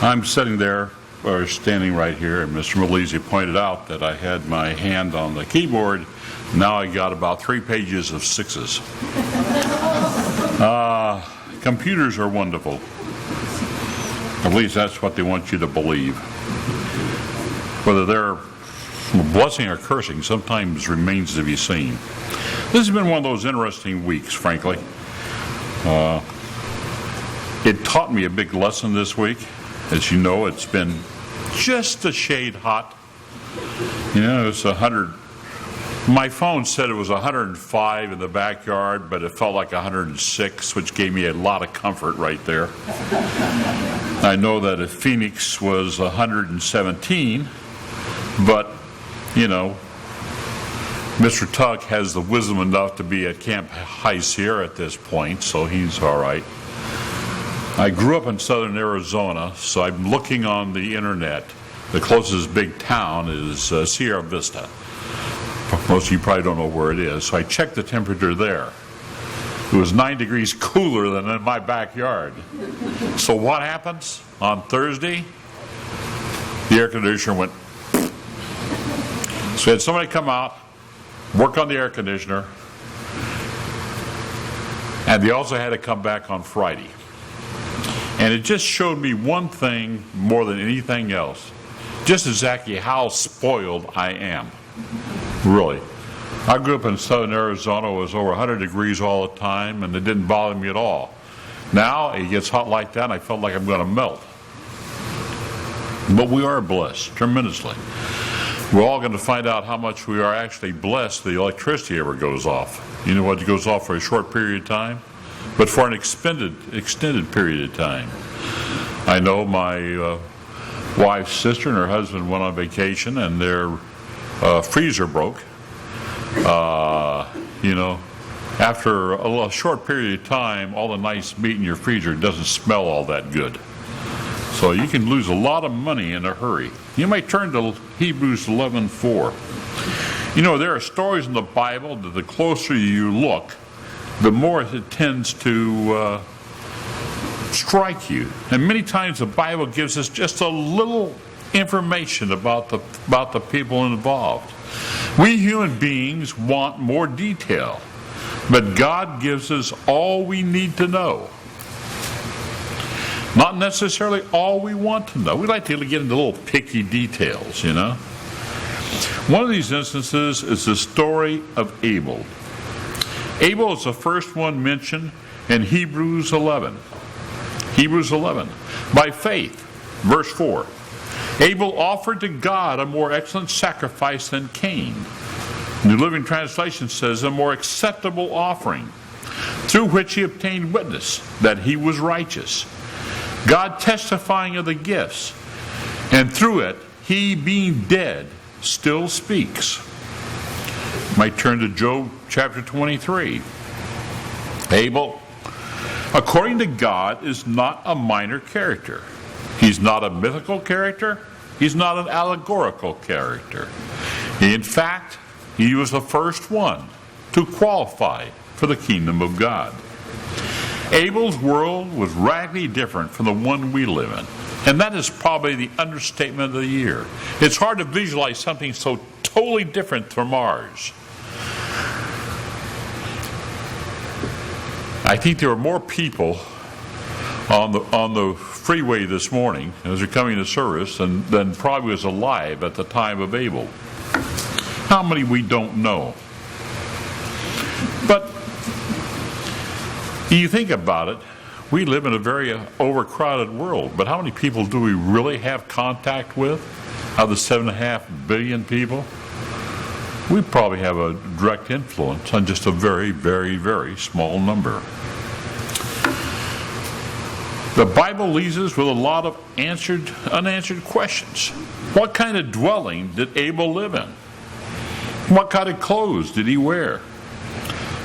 I'm sitting there, or standing right here, and Mr. Malisi pointed out that I had my hand on the keyboard. Now I got about 3 pages of 6s. Computers are wonderful. At least that's what they want you to believe. Whether they're blessing or cursing sometimes remains to be seen. This has been one of those interesting weeks, frankly. It taught me a big lesson this week. As you know, it's been just a shade hot. You know, it's 100. My phone said it was 105 in the backyard, but it felt like 106, which gave me a lot of comfort right there. I know that at Phoenix was 117, but, you know, Mr. Tuck has the wisdom enough to be at Camp High Sierra at this point, so he's all right. I grew up in southern Arizona, so I'm looking on the internet. The closest big town is Sierra Vista. Most of you probably don't know where it is, so I checked the temperature there. It was 9 degrees cooler than in my backyard. So what happens on Thursday? The air conditioner went. So we had somebody come out, work on the air conditioner, and they also had to come back on Friday. And it just showed me one thing more than anything else, just exactly how spoiled I am. Really. I grew up in southern Arizona. It was over 100 degrees all the time, and it didn't bother me at all. Now it gets hot like that, and I felt like I'm going to melt. But we are blessed tremendously. We're all going to find out how much we are actually blessed the electricity ever goes off. You know what? It goes off for a short period of time, but for an extended period of time. I know my wife's sister and her husband went on vacation, and their freezer broke. You know, after a short period of time, all the nice meat in your freezer doesn't smell all that good. So you can lose a lot of money in a hurry. You might turn to Hebrews 11:4. You know, there are stories in the Bible that the closer you look, the more it tends to strike you. And many times the Bible gives us just a little information about the people involved. We human beings want more detail, but God gives us all we need to know. Not necessarily all we want to know. We like to get into little picky details, you know. One of these instances is the story of Abel. Abel is the first one mentioned in Hebrews 11. Hebrews 11. By faith, verse 4. Abel offered to God a more excellent sacrifice than Cain. New Living Translation says a more acceptable offering, through which he obtained witness that he was righteous, God testifying of the gifts, and through it, he being dead still speaks. Might turn to Job chapter 23. Abel, according to God, is not a minor character. He's not a mythical character. He's not an allegorical character. In fact, he was the first one to qualify for the kingdom of God. Abel's world was radically different from the one we live in. And that is probably the understatement of the year. It's hard to visualize something so totally different from ours. I think there were more people on the freeway this morning as they're coming to service than probably was alive at the time of Abel. How many we don't know. But you think about it, we live in a very overcrowded world, but how many people do we really have contact with out of the 7.5 billion people? We probably have a direct influence on just a very, very, very small number. The Bible leaves us with a lot of unanswered questions. What kind of dwelling did Abel live in? What kind of clothes did he wear?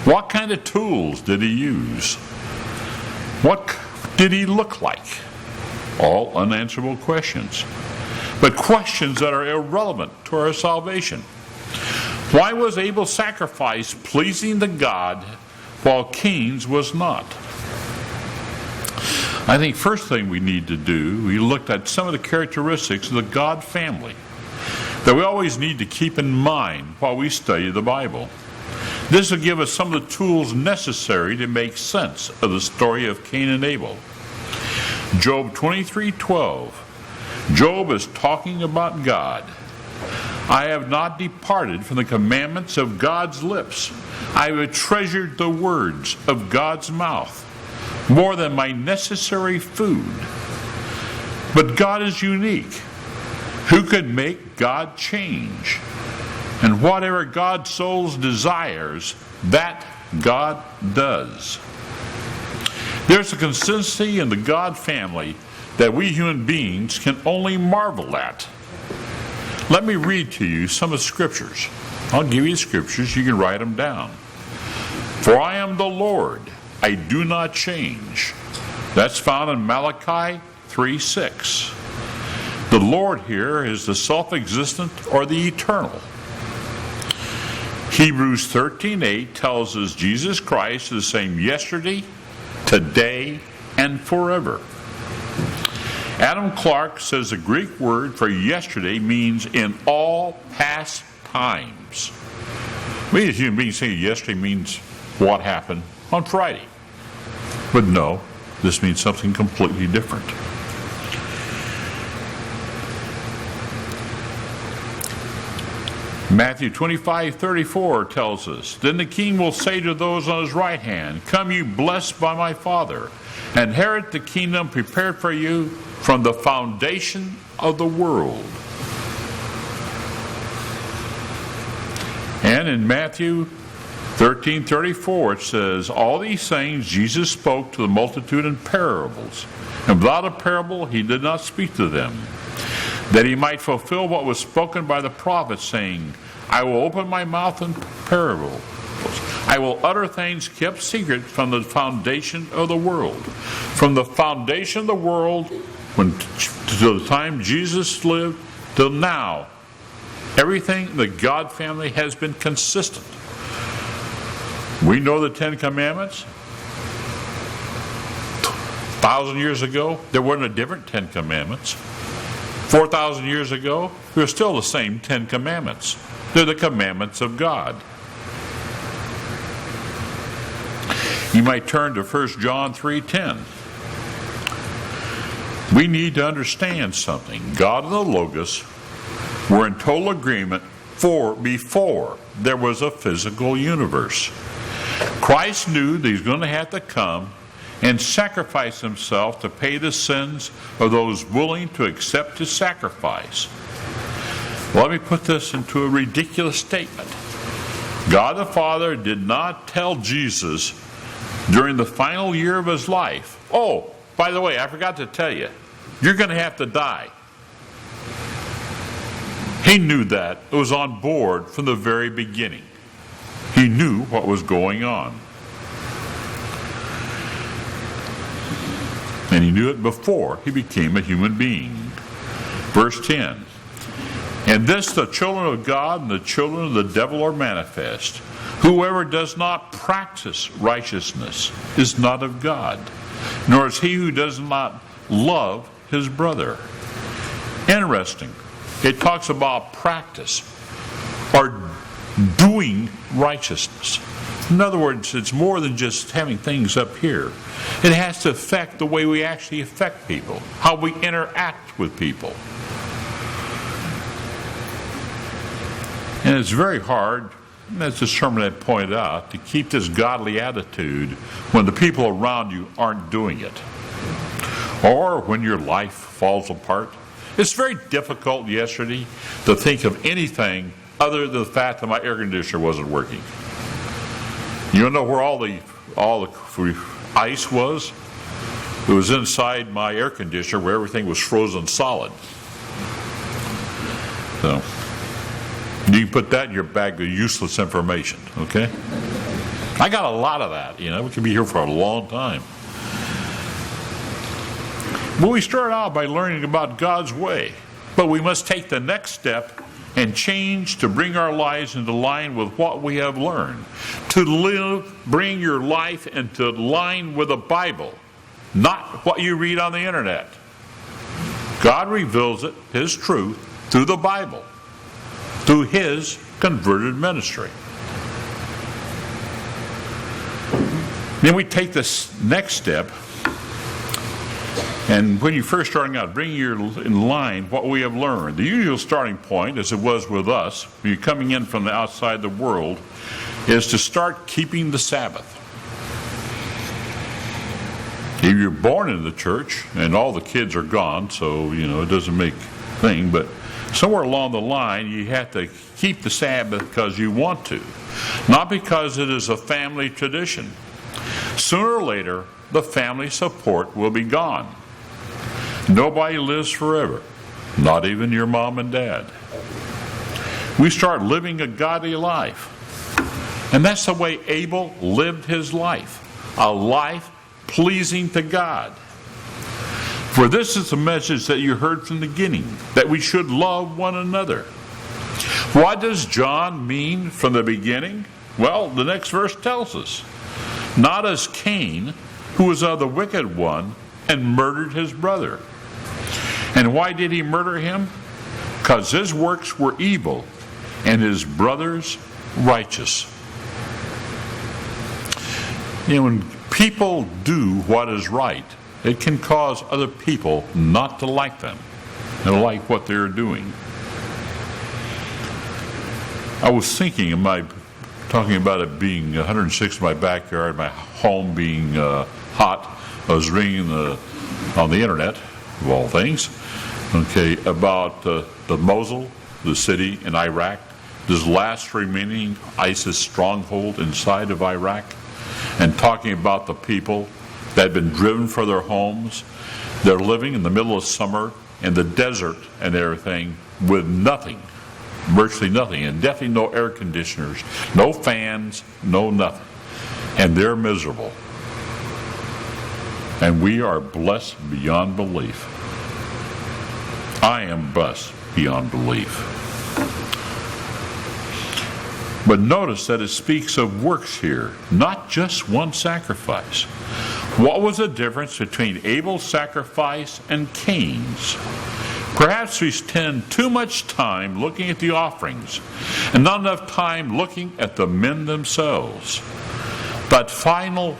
What kind of tools did he use? What did he look like? All unanswerable questions. But questions that are irrelevant to our salvation. Why was Abel's sacrifice pleasing to God while Cain's was not? I think first thing we need to do, we looked at some of the characteristics of the God family that we always need to keep in mind while we study the Bible. This will give us some of the tools necessary to make sense of the story of Cain and Abel. Job 23:12. Job is talking about God. I have not departed from the commandments of God's lips. I have treasured the words of God's mouth more than my necessary food. But God is unique. Who can make God change? And whatever God's soul desires, that God does. There's a consistency in the God family that we human beings can only marvel at. Let me read to you some of the scriptures. I'll give you the scriptures, you can write them down. For I am the Lord, I do not change. That's found in Malachi 3:6. The Lord here is the self-existent or the eternal. Hebrews 13:8 tells us Jesus Christ is the same yesterday, today, and forever. Adam Clark says the Greek word for yesterday means in all past times. We as human beings say yesterday means what happened on Friday. But no, this means something completely different. Matthew 25:34 tells us, Then the king will say to those on his right hand, Come you blessed by my Father, inherit the kingdom prepared for you from the foundation of the world. And in Matthew 13:34 it says, All these things Jesus spoke to the multitude in parables, and without a parable he did not speak to them, that he might fulfill what was spoken by the prophet, saying, I will open my mouth in parables. I will utter things kept secret from the foundation of the world. From the foundation of the world, to the time Jesus lived, till now, everything in the God family has been consistent. We know the Ten Commandments. 1,000 years ago, there weren't a different Ten Commandments. 4,000 years ago, they're still the same Ten Commandments. They're the commandments of God. You might turn to 1 John 3:10. We need to understand something. God and the Logos were in total agreement before there was a physical universe. Christ knew that he's going to have to come and sacrifice himself to pay the sins of those willing to accept his sacrifice. Well, let me put this into a ridiculous statement. God the Father did not tell Jesus during the final year of his life, oh, by the way, I forgot to tell you, you're going to have to die. He knew that. It was on board from the very beginning. He knew what was going on. And he knew it before he became a human being. Verse 10. And this the children of God and the children of the devil are manifest. Whoever does not practice righteousness is not of God, nor is he who does not love his brother. Interesting. It talks about practice or doing righteousness. In other words, it's more than just having things up here. It has to affect the way we actually affect people, how we interact with people. And it's very hard, as the sermon had pointed out, to keep this godly attitude when the people around you aren't doing it. Or when your life falls apart. It's very difficult yesterday to think of anything other than the fact that my air conditioner wasn't working. You know where all the ice was? It was inside my air conditioner where everything was frozen solid. So you can put that in your bag of useless information, okay? I got a lot of that, we could be here for a long time. Well, we start out by learning about God's way, but we must take the next step and change to bring our lives into line with what we have learned. To bring your life into line with the Bible not what you read on the internet. God reveals it, His truth, through the Bible, through His converted ministry. Then we take this next step, and when you're first starting out, bring in line what we have learned. The usual starting point, as it was with us, when you're coming in from the outside the world, is to start keeping the Sabbath. If you're born in the church, and all the kids are gone, so, it doesn't make a thing, but somewhere along the line, you have to keep the Sabbath because you want to, not because it is a family tradition. Sooner or later, the family support will be gone. Nobody lives forever, not even your mom and dad. We start living a godly life. And that's the way Abel lived his life, a life pleasing to God. For this is the message that you heard from the beginning, that we should love one another. What does John mean from the beginning? Well, the next verse tells us. Not as Cain, who was of the wicked one, and murdered his brother. And why did he murder him? Because his works were evil, and his brother's righteous. When people do what is right, it can cause other people not to like them and like what they're doing. I was thinking talking about it being 106 in my backyard, my home being hot. I was reading on the internet, of all things, about the Mosul, the city in Iraq, this last remaining ISIS stronghold inside of Iraq, and talking about the people that had been driven from their homes. They're living in the middle of summer in the desert and everything with nothing. Virtually nothing, and definitely no air conditioners, no fans, no nothing. And they're miserable. And we are blessed beyond belief. I am blessed beyond belief. But notice that it speaks of works here, not just one sacrifice. What was the difference between Abel's sacrifice and Cain's? Perhaps we spend too much time looking at the offerings and not enough time looking at the men themselves. That final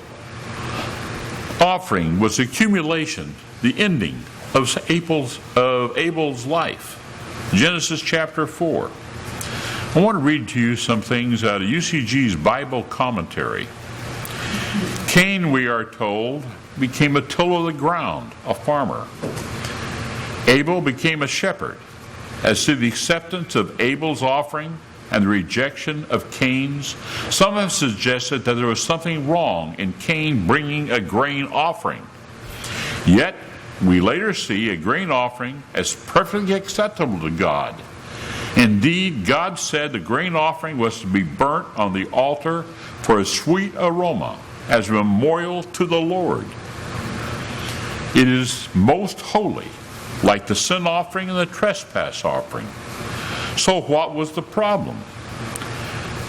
offering was the accumulation, the ending of Abel's life. Genesis chapter 4. I want to read to you some things out of UCG's Bible commentary. Cain, we are told, became a tiller of the ground, a farmer. Abel became a shepherd. As to the acceptance of Abel's offering and the rejection of Cain's, some have suggested that there was something wrong in Cain bringing a grain offering. Yet, we later see a grain offering as perfectly acceptable to God. Indeed, God said the grain offering was to be burnt on the altar for a sweet aroma, as a memorial to the Lord. It is most holy, like the sin offering and the trespass offering. So what was the problem?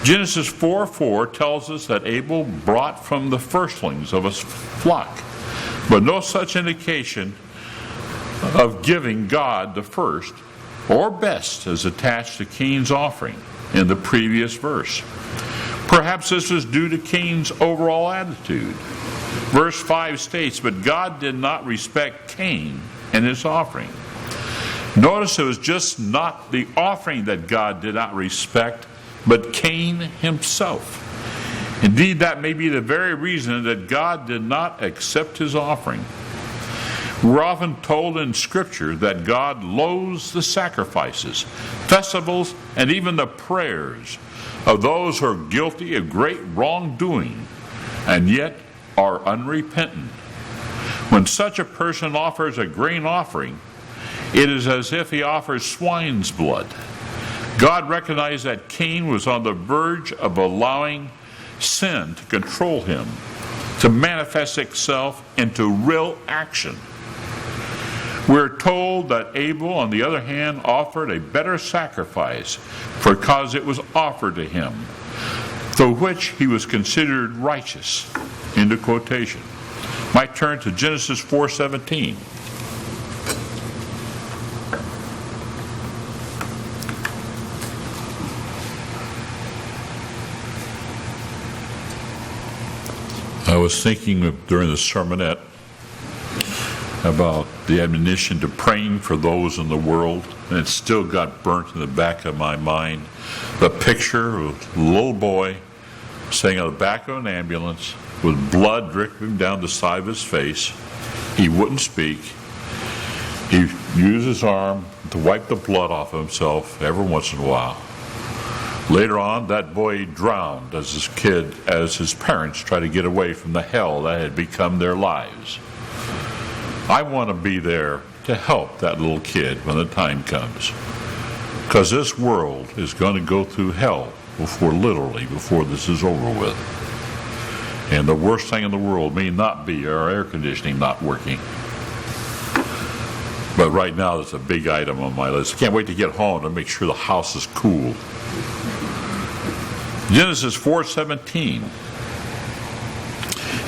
Genesis 4:4 tells us that Abel brought from the firstlings of his flock, but no such indication of giving God the first or best is attached to Cain's offering in the previous verse. Perhaps this was due to Cain's overall attitude. Verse 5 states, "But God did not respect Cain and his offering." Notice it was just not the offering that God did not respect, but Cain himself. Indeed, that may be the very reason that God did not accept his offering. We're often told in Scripture that God loathes the sacrifices, festivals, and even the prayers of those who are guilty of great wrongdoing and yet are unrepentant. When such a person offers a grain offering, it is as if he offers swine's blood. God recognized that Cain was on the verge of allowing sin to control him, to manifest itself into real action. We're told that Abel, on the other hand, offered a better sacrifice because it was offered to him, through which he was considered righteous, into quotation. Might turn to Genesis 4:17. I was thinking during the sermonette about the admonition to praying for those in the world, and it still got burnt in the back of my mind. The picture of a little boy sitting on the back of an ambulance with blood dripping down the side of his face. He wouldn't speak. He used his arm to wipe the blood off of himself every once in a while. Later on, that boy drowned as his parents tried to get away from the hell that had become their lives. I want to be there to help that little kid when the time comes. Because this world is going to go through hell before this is over with. And the worst thing in the world may not be our air conditioning not working. But right now, that's a big item on my list. Can't wait to get home to make sure the house is cool. Genesis 4:17.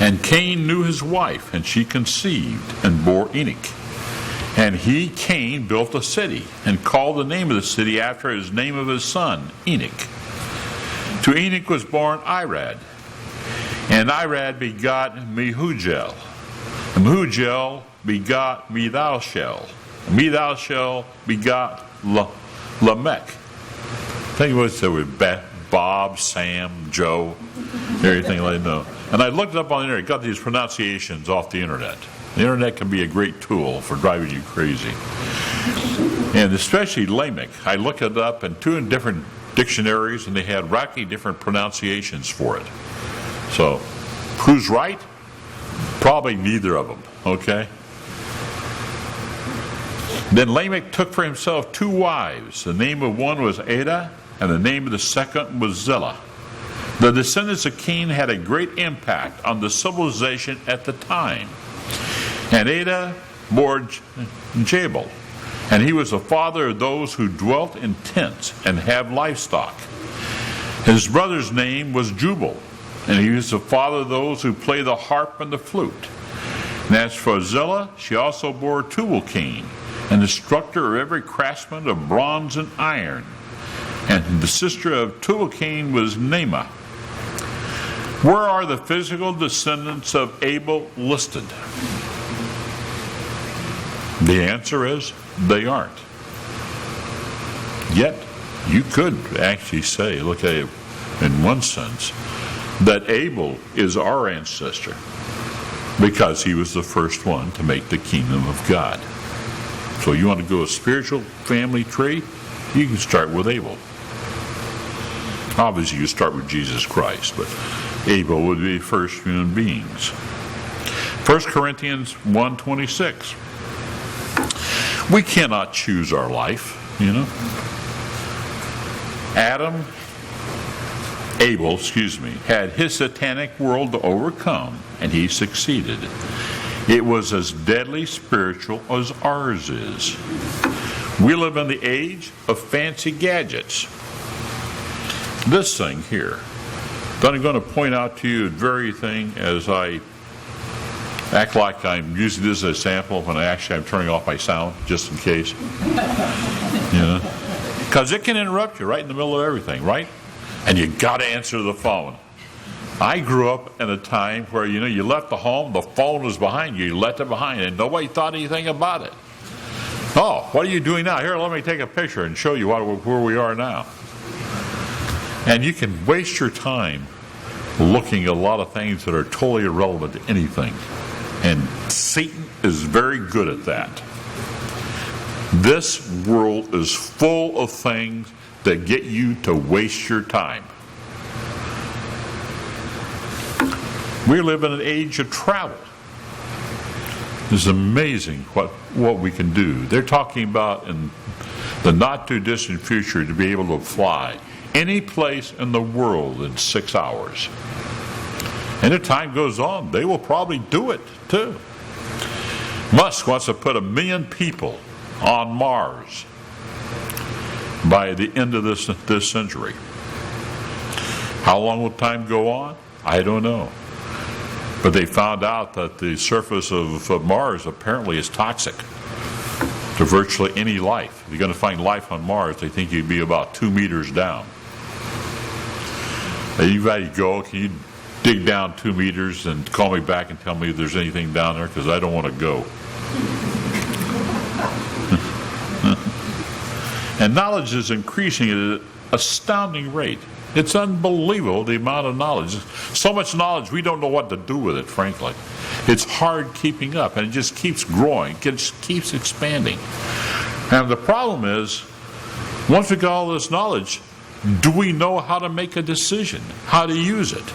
And Cain knew his wife, and she conceived and bore Enoch. And he, Cain, built a city, and called the name of the city after his name of his son, Enoch. To Enoch was born Irad, and Irad begot Mehujael. And Mehujael begot Medalshel. And Medalshel begot Lamech. Think of what it with Bob, Sam, Joe, everything like that. And I looked it up on the internet, got these pronunciations off the internet. The internet can be a great tool for driving you crazy. And especially Lamech. I looked it up in 2 different dictionaries, and they had radically different pronunciations for it. So, who's right? Probably neither of them, okay? Then Lamech took for himself 2 wives. The name of one was Adah, and the name of the second was Zillah. The descendants of Cain had a great impact on the civilization at the time. And Adah bore Jabal, and he was the father of those who dwelt in tents and have livestock. His brother's name was Jubal, and he was the father of those who play the harp and the flute. And as for Zillah, she also bore Tubal-Cain, an instructor of every craftsman of bronze and iron. And the sister of Tubal-Cain was Naamah. Where are the physical descendants of Abel listed? The answer is they aren't. Yet, you could actually say, look at it in one sense, that Abel is our ancestor because he was the first one to make the kingdom of God. So you want to go a spiritual family tree? You can start with Abel. Obviously, you start with Jesus Christ, but Abel would be first human beings. 1 Corinthians 1:26. We cannot choose our life, Abel, had his satanic world to overcome, and he succeeded. It was as deadly spiritual as ours is. We live in the age of fancy gadgets. This thing here, I'm going to point out to you the very thing as I act like I'm using this as a sample when I'm turning off my sound, just in case. Because it can interrupt you right in the middle of everything, right? And you got to answer the phone. I grew up in a time where, you left the home, the phone was behind you, you left it behind, and nobody thought anything about it. Oh, what are you doing now? Here, let me take a picture and show you where we are now. And you can waste your time looking at a lot of things that are totally irrelevant to anything. And Satan is very good at that. This world is full of things that get you to waste your time. We live in an age of travel. It's amazing what we can do. They're talking about in the not too distant future to be able to fly any place in the world in 6 hours. And as time goes on, they will probably do it too. Musk wants to put 1 million people on Mars by the end of this century. How long will time go on? I don't know. But they found out that the surface of Mars apparently is toxic to virtually any life. If you're going to find life on Mars, they think you'd be about 2 meters down. Anybody go, can you dig down 2 meters and call me back and tell me if there's anything down there? Because I don't want to go. And knowledge is increasing at an astounding rate. It's unbelievable the amount of knowledge. So much knowledge, we don't know what to do with it, frankly. It's hard keeping up, and it just keeps growing. It just keeps expanding. And the problem is, once we got all this knowledge, do we know how to make a decision, how to use it?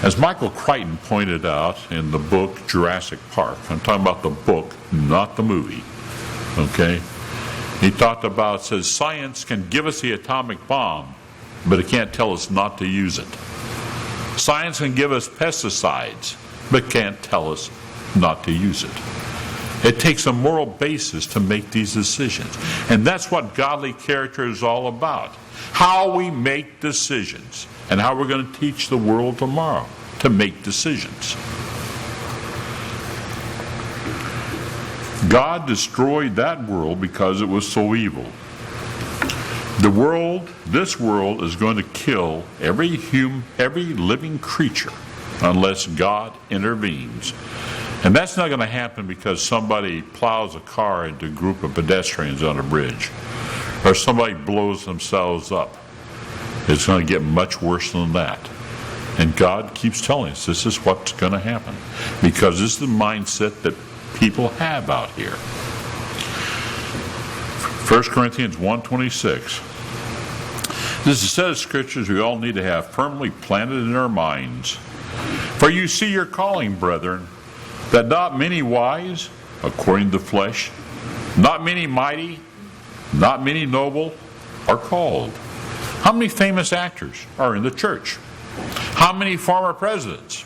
As Michael Crichton pointed out in the book Jurassic Park, I'm talking about the book, not the movie, okay? He talked about, says, science can give us the atomic bomb, but it can't tell us not to use it. Science can give us pesticides, but can't tell us not to use it. It takes a moral basis to make these decisions. And that's what godly character is all about. How we make decisions, and how we're going to teach the world tomorrow to make decisions. God destroyed that world because it was so evil. This world is going to kill every living creature unless God intervenes. And that's not going to happen because somebody plows a car into a group of pedestrians on a bridge, or somebody blows themselves up. It's going to get much worse than that. And God keeps telling us this is what's going to happen, because this is the mindset that people have out here. 1 Corinthians 1:26. This is a set of scriptures we all need to have firmly planted in our minds. For you see your calling, brethren, that not many wise, according to the flesh, not many mighty, not many noble, are called. How many famous actors are in the church? How many former presidents?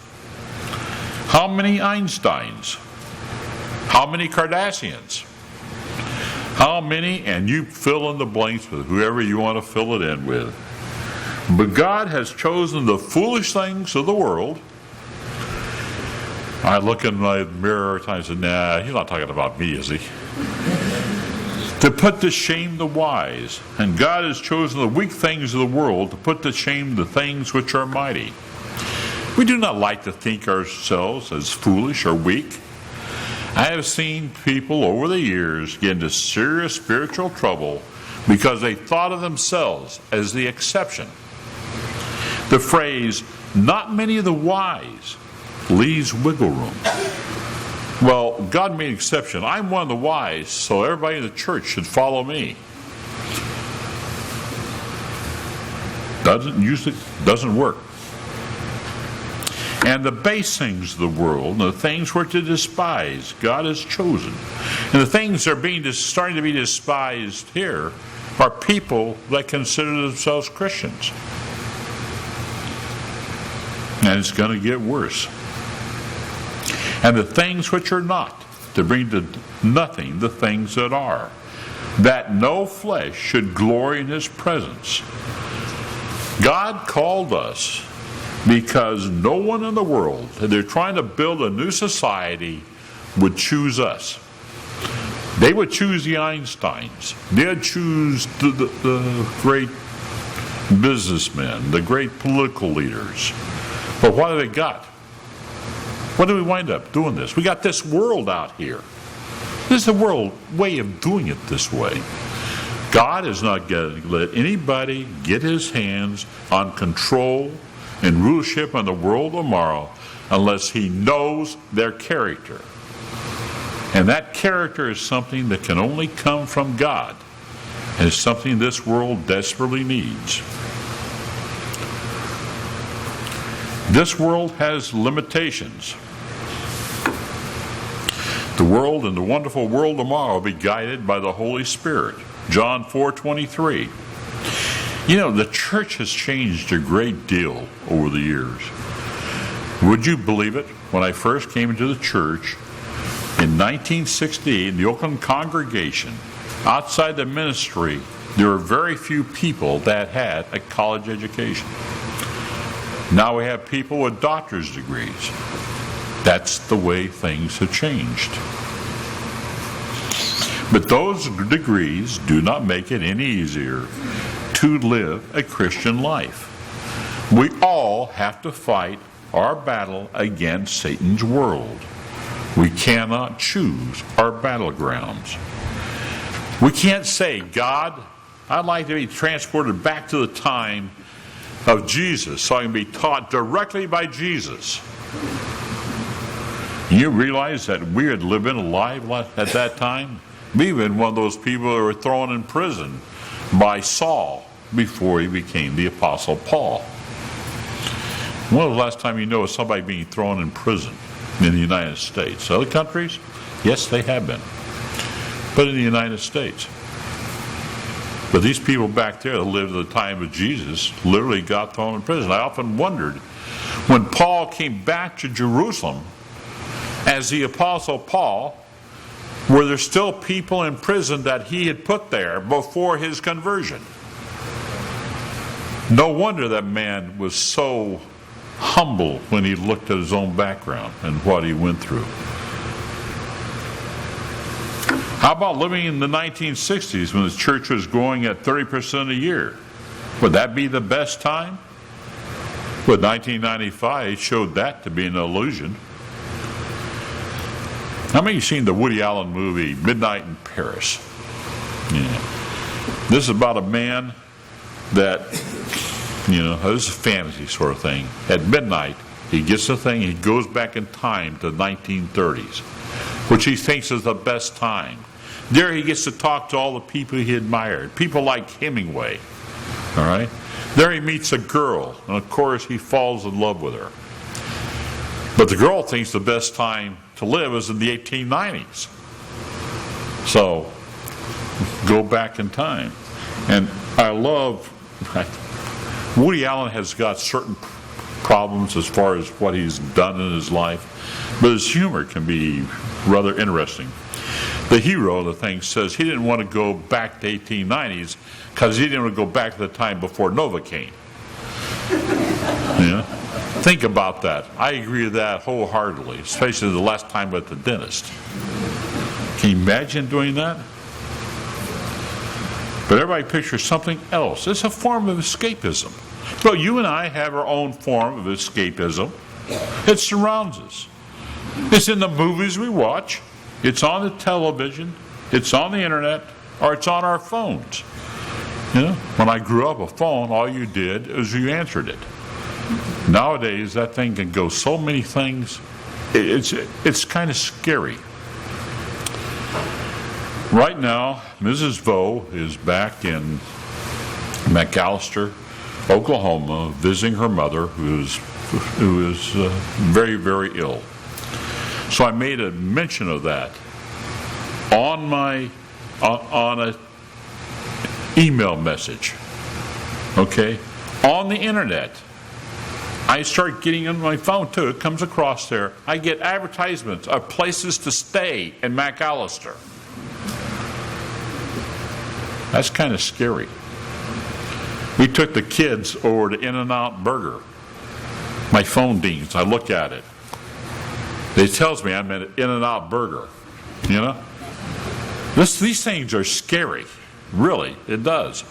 How many Einsteins? How many Kardashians? How many, and you fill in the blanks with whoever you want to fill it in with. But God has chosen the foolish things of the world. I look in my mirror every time and say, nah, he's not talking about me, is he? To put to shame the wise. And God has chosen the weak things of the world to put to shame the things which are mighty. We do not like to think ourselves as foolish or weak. I have seen people over the years get into serious spiritual trouble because they thought of themselves as the exception. The phrase, not many of the wise, leaves wiggle room. Well, God made an exception. I'm one of the wise, so everybody in the church should follow me. Doesn't work. And the base things of the world, and the things we're to despise, God has chosen. And the things that are starting to be despised here are people that consider themselves Christians. And it's going to get worse. And the things which are not, to bring to nothing the things that are, that no flesh should glory in his presence. God called us because no one in the world, they're trying to build a new society, would choose us. They would choose the Einsteins. They would choose the great businessmen, the great political leaders. But what have they got? What do we wind up doing this? We got this world out here. This is the world way of doing it this way. God is not going to let anybody get his hands on control and rulership on the world tomorrow unless he knows their character. And that character is something that can only come from God. And it's something this world desperately needs. This world has limitations. The world and the wonderful world tomorrow will be guided by the Holy Spirit. John 4:23. You know, the church has changed a great deal over the years. Would you believe it? When I first came into the church in 1968, in the Oakland congregation, outside the ministry, there were very few people that had a college education. Now we have people with doctor's degrees. That's the way things have changed. But those degrees do not make it any easier to live a Christian life. We all have to fight our battle against Satan's world. We cannot choose our battlegrounds. We can't say, God, I'd like to be transported back to the time of Jesus so I can be taught directly by Jesus. You realize that we had lived in alive at that time? We've been one of those people that were thrown in prison by Saul before he became the Apostle Paul. When was the last time you know of somebody being thrown in prison in the United States? Other countries? Yes, they have been. But in the United States. But these people back there that lived at the time of Jesus literally got thrown in prison. I often wondered, when Paul came back to Jerusalem as the Apostle Paul, were there still people in prison that he had put there before his conversion? No wonder that man was so humble when he looked at his own background and what he went through. How about living in the 1960s when the church was growing at 30% a year? Would that be the best time? With 1995 showed that to be an illusion. How many of you seen the Woody Allen movie Midnight in Paris? Yeah. This is about a man that, this is a fantasy sort of thing. At midnight, he gets the thing, he goes back in time to the 1930s, which he thinks is the best time. There he gets to talk to all the people he admired, people like Hemingway. All right? There he meets a girl, and of course he falls in love with her. But the girl thinks the best time to live is in the 1890s. So, go back in time. And I love, Woody Allen has got certain problems as far as what he's done in his life, but his humor can be rather interesting. The hero of the thing says he didn't want to go back to 1890s because he didn't want to go back to the time before Novocaine. Yeah. Think about that. I agree with that wholeheartedly, especially the last time at the dentist. Can you imagine doing that? But everybody pictures something else. It's a form of escapism. Well, you and I have our own form of escapism. It surrounds us. It's in the movies we watch. It's on the television. It's on the internet. Or it's on our phones. When I grew up, a phone, all you did is you answered it. Nowadays, that thing can go so many things. It's kind of scary. Right now, Mrs. Vo is back in McAllister, Oklahoma, visiting her mother, who is very, very ill. So I made a mention of that on an email message. Okay, on the internet. I start getting on my phone too. It comes across there. I get advertisements of places to stay in McAllister. That's kind of scary. We took the kids over to In-N-Out Burger. My phone dings. I look at it. It tells me I'm at In-N-Out Burger. These things are scary. Really, it does.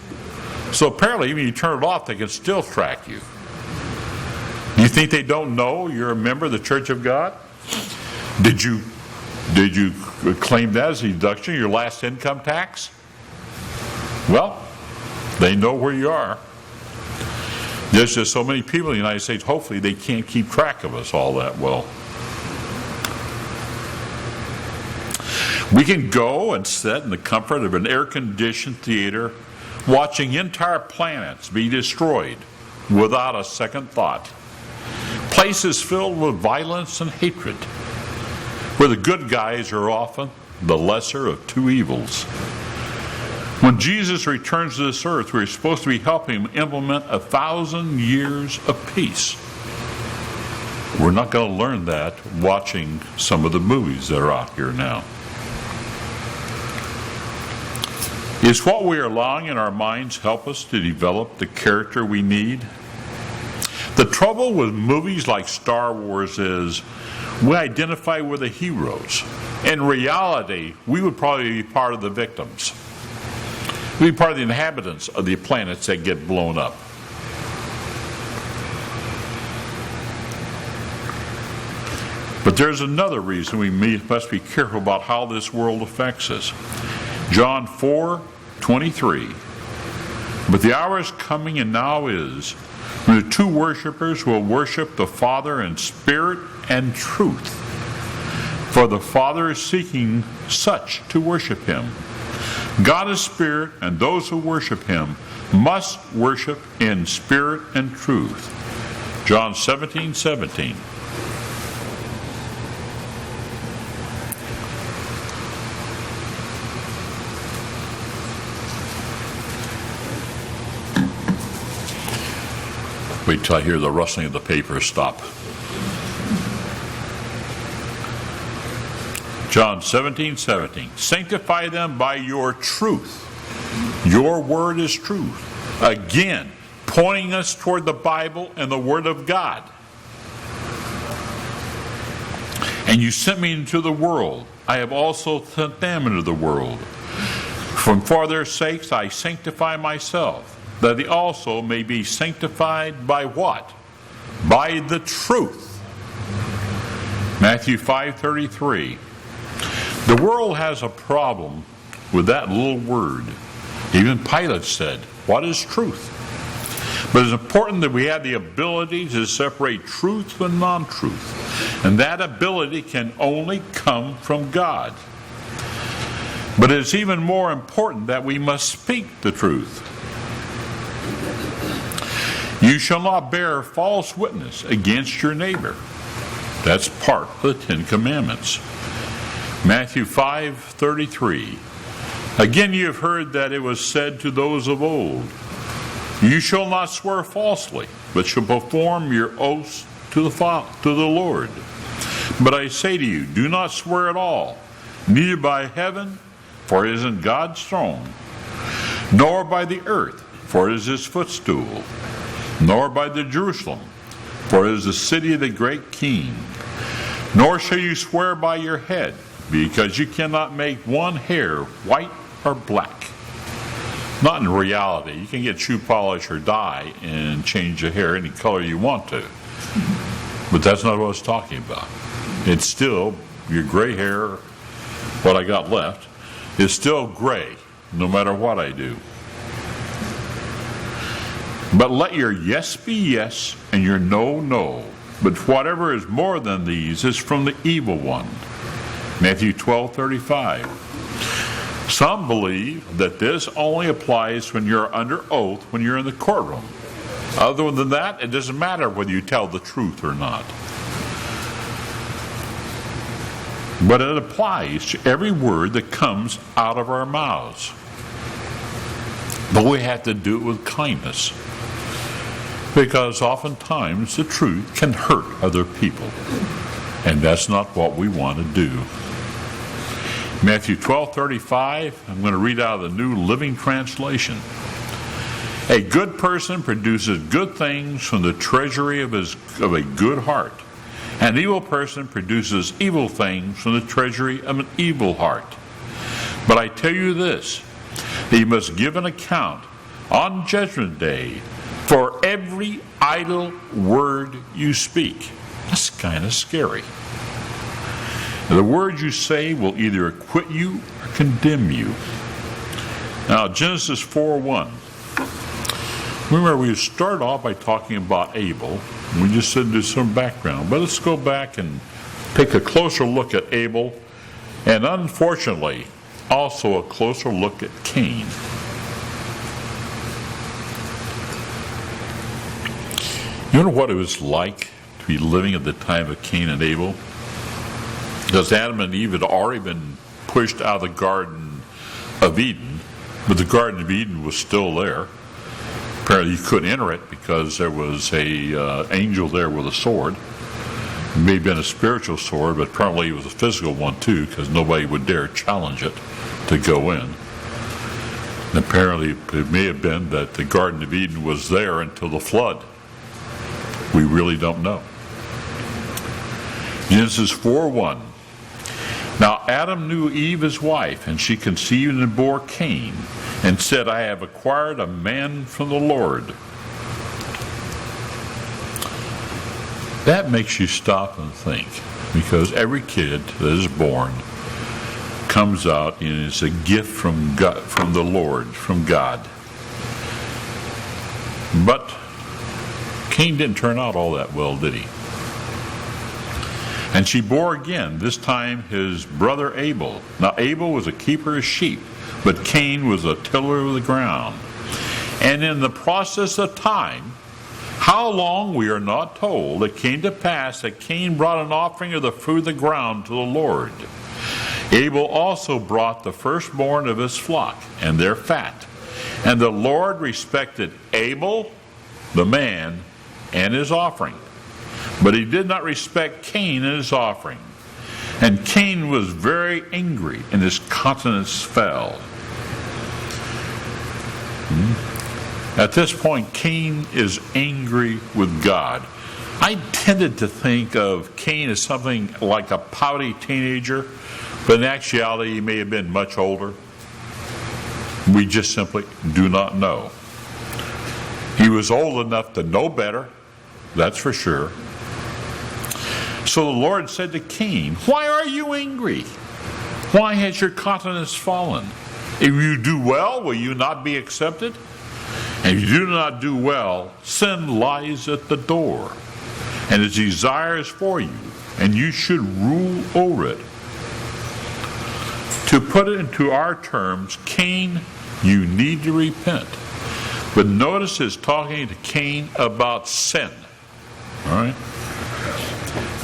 So apparently, even if you turn it off, they can still track you. You think they don't know you're a member of the Church of God? Did you claim that as a deduction of your last income tax? Well, they know where you are. There's just so many people in the United States, hopefully they can't keep track of us all that well. We can go and sit in the comfort of an air-conditioned theater watching entire planets be destroyed without a second thought. Places filled with violence and hatred, where the good guys are often the lesser of two evils. When Jesus returns to this earth, we're supposed to be helping him implement 1,000 years of peace. We're not going to learn that watching some of the movies that are out here now. Is what we are allowing in our minds help us to develop the character we need? The trouble with movies like Star Wars is we identify with the heroes. In reality, we would probably be part of the victims. We'd be part of the inhabitants of the planets that get blown up. But there's another reason we must be careful about how this world affects us. John 4:23. But the hour is coming, and now is, when the true worshipers will worship the Father in spirit and truth. For the Father is seeking such to worship him. God is spirit, and those who worship him must worship in spirit and truth. John 17:17. Wait till I hear the rustling of the paper stop. John 17:17. Sanctify them by your truth. Your word is truth. Again, pointing us toward the Bible and the Word of God. And you sent me into the world. I have also sent them into the world. For their sakes I sanctify myself, that they also may be sanctified by what? By the truth. Matthew 5:33. The world has a problem with that little word. Even Pilate said, what is truth? But it's important that we have the ability to separate truth from non-truth. And that ability can only come from God. But it's even more important that we must speak the truth. You shall not bear false witness against your neighbor. That's part of the Ten Commandments. Matthew 5:33. Again you have heard that it was said to those of old, you shall not swear falsely, but shall perform your oaths to the Lord. But I say to you, do not swear at all, neither by heaven, for it is in God's throne, nor by the earth, for it is his footstool, nor by the Jerusalem, for it is the city of the great king. Nor shall you swear by your head, because you cannot make one hair white or black. Not in reality. You can get shoe polish or dye and change your hair any color you want to. But that's not what I was talking about. It's still, your gray hair, what I got left, is still gray, no matter what I do. But let your yes be yes, and your no, no. But whatever is more than these is from the evil one. Matthew 12:35. Some believe that this only applies when you're under oath, when you're in the courtroom. Other than that, it doesn't matter whether you tell the truth or not. But it applies to every word that comes out of our mouths. But we have to do it with kindness, because oftentimes the truth can hurt other people, and that's not what we want to do. Matthew 12:35, I'm going to read out of the New Living Translation. A good person produces good things from the treasury of a good heart. An evil person produces evil things from the treasury of an evil heart. But I tell you this, that you must give an account on Judgment Day for every idle word you speak. That's kind of scary. The words you say will either acquit you or condemn you. Now, Genesis 4:1. Remember, we started off by talking about Abel. We just said there's some background. But let's go back and take a closer look at Abel, and unfortunately, also a closer look at Cain. You know what it was like to be living at the time of Cain and Abel? Because Adam and Eve had already been pushed out of the Garden of Eden, but the Garden of Eden was still there. Apparently you couldn't enter it because there was a angel there with a sword. It may have been a spiritual sword, but apparently it was a physical one too, because nobody would dare challenge it to go in. And apparently it may have been that the Garden of Eden was there until the flood. We really don't know. Genesis 4:1. Now Adam knew Eve his wife, and she conceived and bore Cain, and said, I have acquired a man from the Lord. That makes you stop and think, because every kid that is born comes out and is a gift from God, from the Lord, from God. But Cain didn't turn out all that well, did he? And she bore again, this time his brother Abel. Now Abel was a keeper of sheep, but Cain was a tiller of the ground. And in the process of time, how long we are not told, it came to pass that Cain brought an offering of the fruit of the ground to the Lord. Abel also brought the firstborn of his flock and their fat. And the Lord respected Abel, the man, and his offering. But he did not respect Cain and his offering. And Cain was very angry, and his countenance fell. At this point, Cain is angry with God. I tended to think of Cain as something like a pouty teenager, but in actuality, he may have been much older. We just simply do not know. He was old enough to know better, that's for sure. So the Lord said to Cain, why are you angry? Why has your countenance fallen? If you do well, will you not be accepted? And if you do not do well, sin lies at the door, and its desire is for you, and you should rule over it. To put it into our terms, Cain, you need to repent. But notice it's talking to Cain about sin. All right?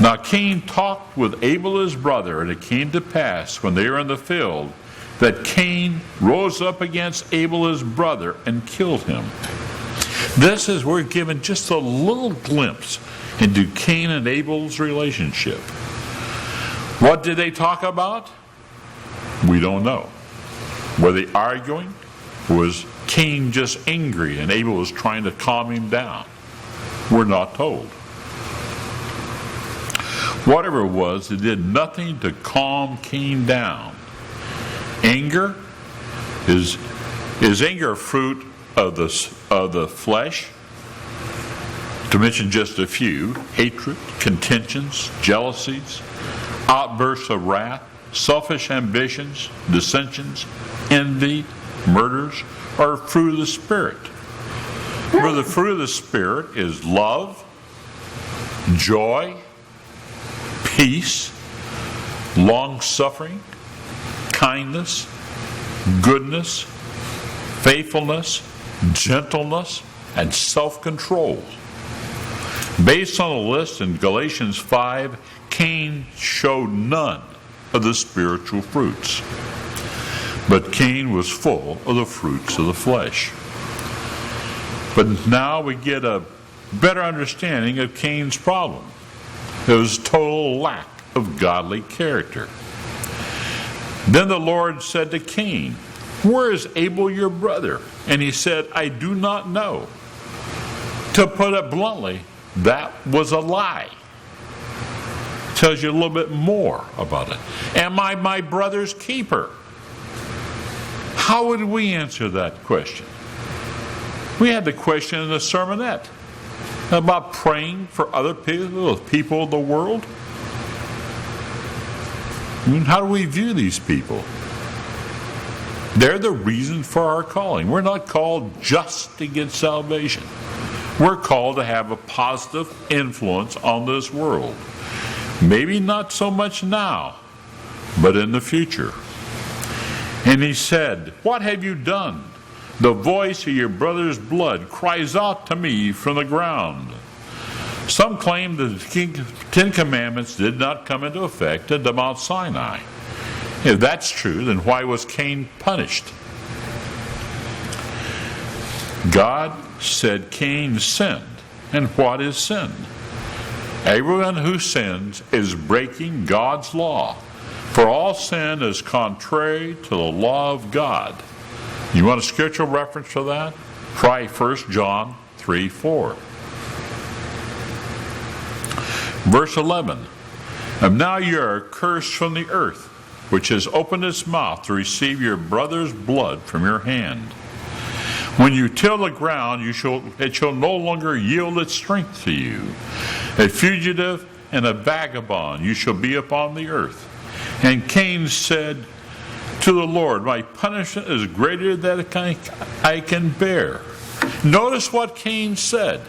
Now Cain talked with Abel his brother, and it came to pass when they were in the field that Cain rose up against Abel his brother and killed him. This is we're given just a little glimpse into Cain and Abel's relationship. What did they talk about? We don't know. Were they arguing? Or was Cain just angry and Abel was trying to calm him down? We're not told. Whatever it was, it did nothing to calm Cain down. Anger is anger a fruit of the flesh? To mention just a few: hatred, contentions, jealousies, outbursts of wrath, selfish ambitions, dissensions, envy, murders, are fruit of the Spirit. Where the fruit of the Spirit is love, joy, peace, long-suffering, kindness, goodness, faithfulness, gentleness, and self-control. Based on a list in Galatians 5, Cain showed none of the spiritual fruits. But Cain was full of the fruits of the flesh. But now we get a better understanding of Cain's problem. There was total lack of godly character. Then the Lord said to Cain, where is Abel your brother? And he said, I do not know. To put it bluntly, that was a lie. Tells you a little bit more about it. Am I my brother's keeper? How would we answer that question? We had the question in the sermonette about praying for other people of the world. I mean, how do we view these people? They're the reason for our calling. We're not called just to get salvation. We're called to have a positive influence on this world. Maybe not so much now, but in the future. And he said, what have you done? The voice of your brother's blood cries out to me from the ground. Some claim that the Ten Commandments did not come into effect at the Mount Sinai. If that's true, then why was Cain punished? God said Cain sinned. And what is sin? Everyone who sins is breaking God's law. For all sin is contrary to the law of God. You want a scriptural reference for that? Try 1 John 3:4. Verse 11. And now you are cursed from the earth, which has opened its mouth to receive your brother's blood from your hand. When you till the ground, it shall no longer yield its strength to you. A fugitive and a vagabond you shall be upon the earth. And Cain said to the Lord, my punishment is greater than I can bear. Notice what Cain said.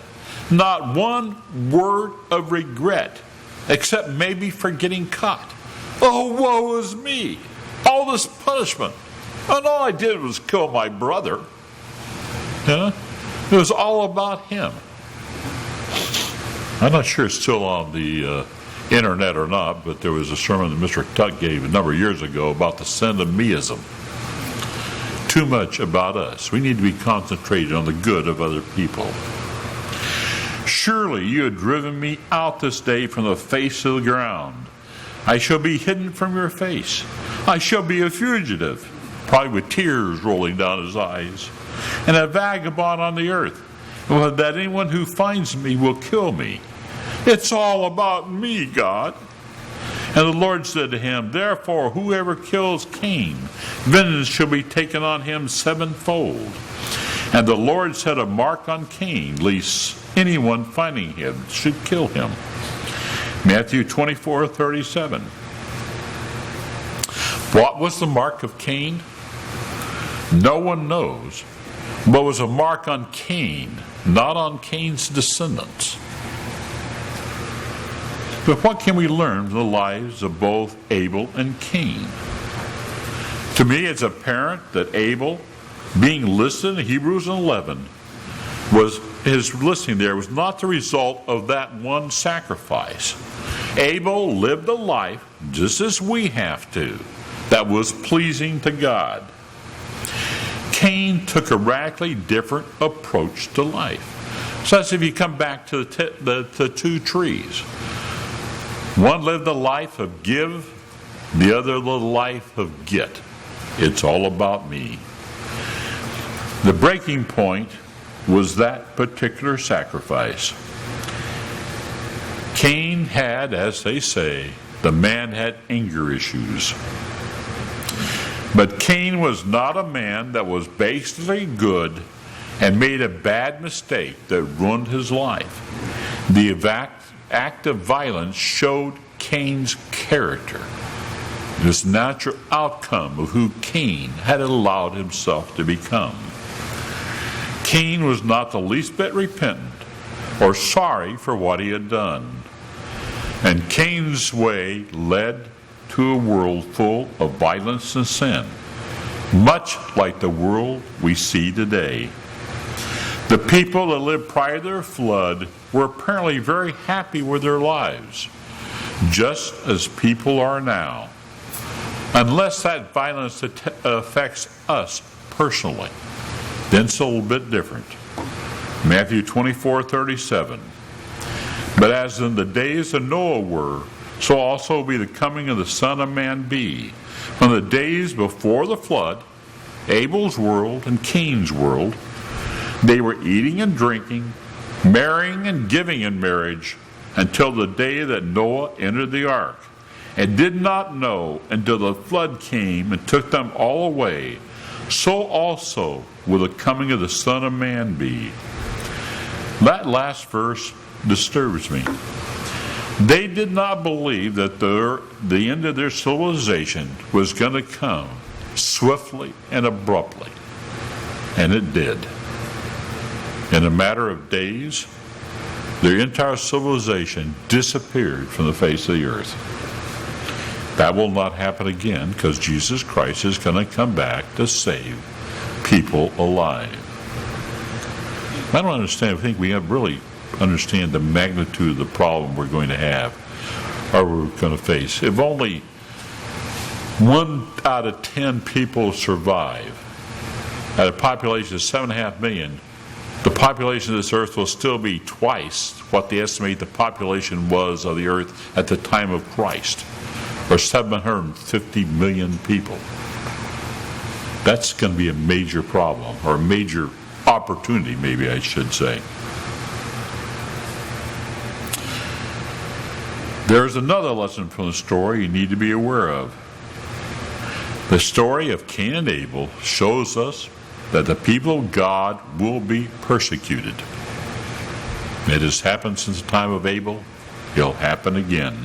Not one word of regret, except maybe for getting caught. Oh, woe is me. All this punishment. And all I did was kill my brother. It was all about him. I'm not sure it's still on the internet or not, but there was a sermon that Mr. Tuck gave a number of years ago about the sin of meism. Too much about us. We need to be concentrated on the good of other people. Surely you have driven me out this day from the face of the ground. I shall be hidden from your face. I shall be a fugitive, probably with tears rolling down his eyes, and a vagabond on the earth, and that anyone who finds me will kill me. It's all about me, God. And the Lord said to him, therefore, whoever kills Cain, vengeance shall be taken on him sevenfold. And the Lord set a mark on Cain, lest anyone finding him should kill him. Matthew 24:37. What was the mark of Cain? No one knows, but it was a mark on Cain, not on Cain's descendants. But what can we learn from the lives of both Abel and Cain? To me, it's apparent that Abel, being listed in Hebrews 11, his listing there was not the result of that one sacrifice. Abel lived a life, just as we have to, that was pleasing to God. Cain took a radically different approach to life. So that's if you come back to the two trees. One lived a life of give, the other lived a life of get. It's all about me. The breaking point was that particular sacrifice. Cain had, as they say, the man had anger issues. But Cain was not a man that was basically good and made a bad mistake that ruined his life. The act of violence showed Cain's character, this natural outcome of who Cain had allowed himself to become. Cain was not the least bit repentant or sorry for what he had done. And Cain's way led to a world full of violence and sin, much like the world we see today. The people that lived prior to their flood were apparently very happy with their lives, just as people are now, unless that violence affects us personally. Then it's a little bit different. Matthew 24:37. But as in the days of Noah were, so also will be the coming of the Son of Man be. From the days before the flood, Abel's world and Cain's world, they were eating and drinking, marrying and giving in marriage, until the day that Noah entered the ark, and did not know until the flood came and took them all away. So also will the coming of the Son of Man be. That last verse disturbs me. They did not believe that the end of their civilization was going to come swiftly and abruptly. And it did. In a matter of days, their entire civilization disappeared from the face of the earth. That will not happen again, because Jesus Christ is going to come back to save people alive. I don't understand. I think we have really understand the magnitude of the problem we're going to have, or we're going to face. If only 1 out of 10 people survive, at a population of 7.5 million, the population of this earth will still be twice what they estimate the population was of the earth at the time of Christ, or 750 million people. That's going to be a major problem, or a major opportunity, maybe I should say. There's another lesson from the story you need to be aware of. The story of Cain and Abel shows us that the people of God will be persecuted. It has happened since the time of Abel. It'll happen again.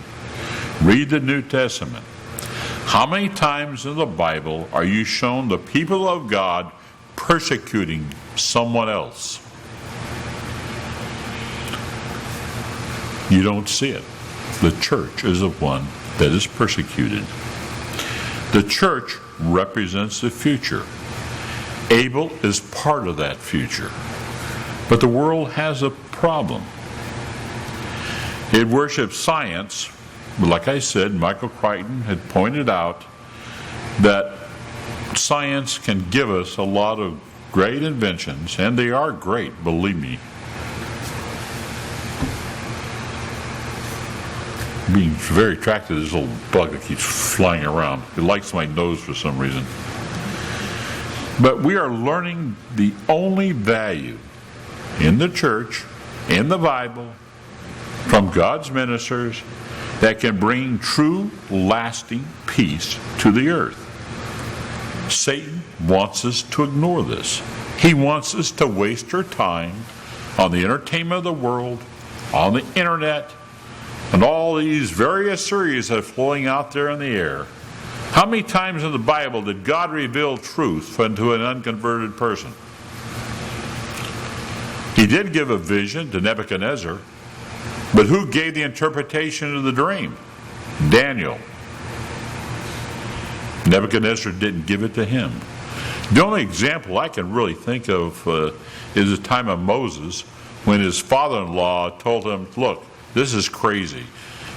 Read the New Testament. How many times in the Bible are you shown the people of God persecuting someone else? You don't see it. The church is the one that is persecuted. The church represents the future. Abel is part of that future. But the world has a problem. It worships science. Like I said, Michael Crichton had pointed out that science can give us a lot of great inventions, and they are great, believe me. Being very attracted to this little bug that keeps flying around. It likes my nose for some reason. But we are learning the only value in the church, in the Bible, from God's ministers that can bring true, lasting peace to the earth. Satan wants us to ignore this. He wants us to waste our time on the entertainment of the world, on the internet, and all these various series that are flowing out there in the air. How many times in the Bible did God reveal truth unto an unconverted person? He did give a vision to Nebuchadnezzar, but who gave the interpretation of the dream? Daniel. Nebuchadnezzar didn't give it to him. The only example I can really think of is the time of Moses, when his father-in-law told him, look, this is crazy.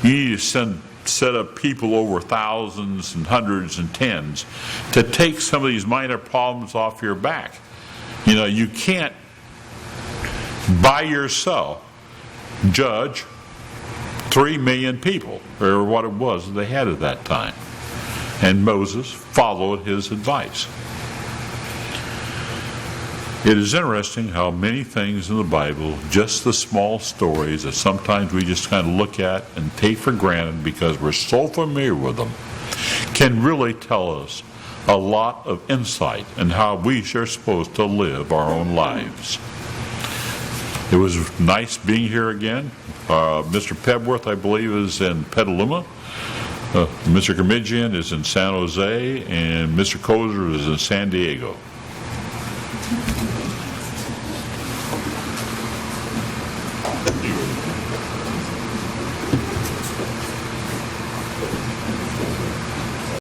You need to set up people over thousands and hundreds and tens to take some of these minor problems off your back. You know, you can't by yourself judge 3 million people, or what it was they had at that time. And Moses followed his advice. It is interesting how many things in the Bible, just the small stories that sometimes we just kind of look at and take for granted because we're so familiar with them, can really tell us a lot of insight in how we are supposed to live our own lives. It was nice being here again. Mr. Pebworth, I believe, is in Petaluma. Mr. Comedian is in San Jose, and Mr. Kozer is in San Diego.